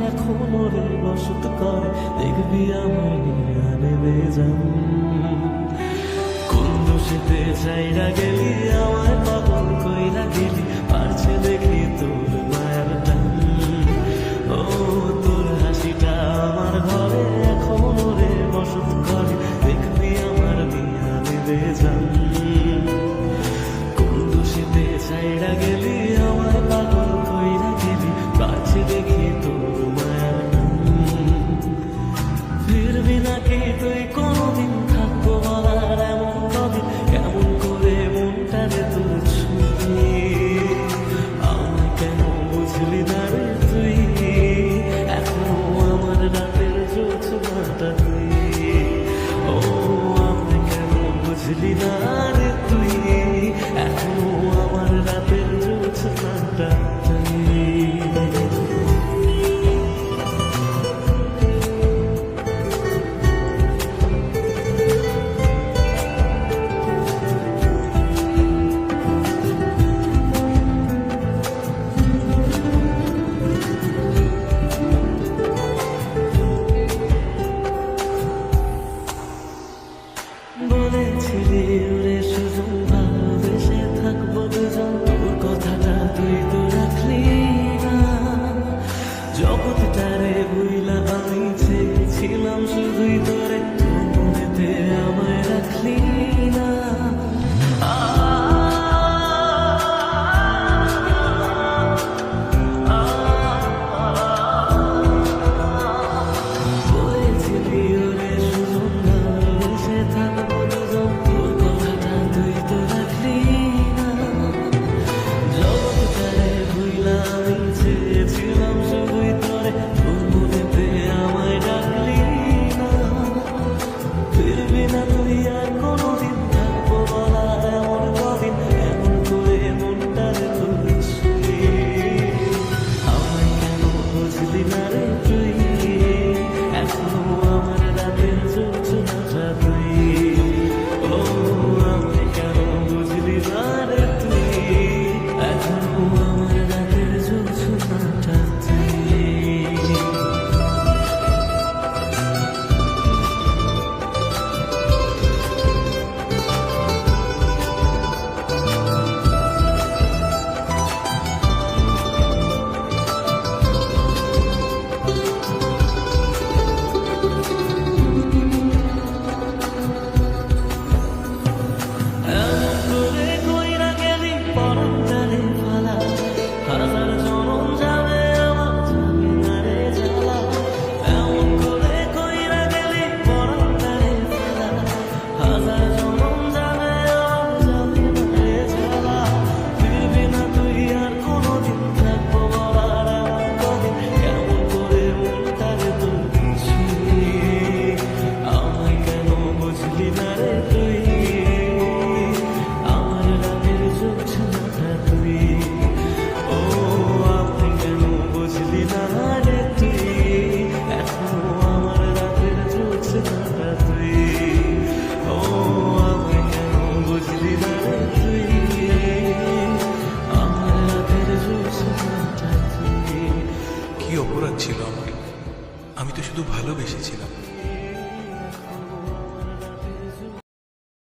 এখনো রে বসত করে, দেখবি আমার নিয়া নেবে যান। কোন দোষেতে চাইরা গেলি আমায় পাগল কইরা গেলি, পারছে দেখি তোর মায়ার টান। ও তোর হাসিটা আমার ঘরে এখনো রে বসত করে, দেখবি আমার নিয়া নেবে যান। কোন দোষেতে চাইরা গেলি আমায় পাগল কইরা গেলি, পারছে দেখি তোর মায়ার টান। ফিরবি নাকি তুই কোনদিন, থাকবো বলার এমন কদিন, কেমন করে মনটারে তোর ছুঁয়ে। আমায় কেন বুঝলি না রে তুই, এখনো আমার রাতের জোছনাটা তুই। ও আমায় কেন বুঝলি না রে তুই, এখনো আমার রাতের জোছনাটা তুই। বলেছিলি ওরে সুজন ভালোবেসে থাকবো দুজন, তোর কথাটা তুই তো রাখলি না। জগৎটারে বুইলা আমি চেয়েছিলাম শুধুই তোরে, তোর মনেতে আমায় রাখলি না। বলেছিলি ওরে সুজন ভালোবেসে থাকবো দুজন, তোর কথাটা তুই তো রাখলি না। জগৎটারে বুইলা আমি চেয়েছিলাম শুধুই তোরে, তোর মনেতে আমায় ডাকলি না। ফিরবি না তুই আর কোনদিন, থাকবো বলার এমন কদিন, এমন করে মনটারে তোর ছুঁয়ে। আমায় কেন বুঝলি না রে তুই, এখনো আমার রাতের জোছনাটা তুই। ও আমায় কেন বুঝলি না রে তুই, এখনো আমার রাতের জোছনাটা তুই। এমন করে কইরা গেলি পরাণটারে ফালা, হাজার জনম যাবে আমার যাবে না রে জ্বালা। এমন করে কইরা গেলি পরাণটারে ফালা, হাজার জনম যাবে আমার যাবে না রে জ্বালা। ফিরবি না তুই আর কোনদিন, থাকবো বলার এমন কদিন, কেমন করে মনটারে তোর ছুঁয়ে। আমায় কেন বুঝলি না রে তুই, আমার রাতের জোছনাটা তুই। ও আমায় কেন বুঝলি না রে তুই, এখনো আমার রাতের জোছনাটা তুই। ও আমায় কেন বুঝলি না রে তুই, আমার রাতের জোছনাটা তুই। কি অপরাধ ছিল আমার, আমি তো শুধু ভালোবেসেছিলাম।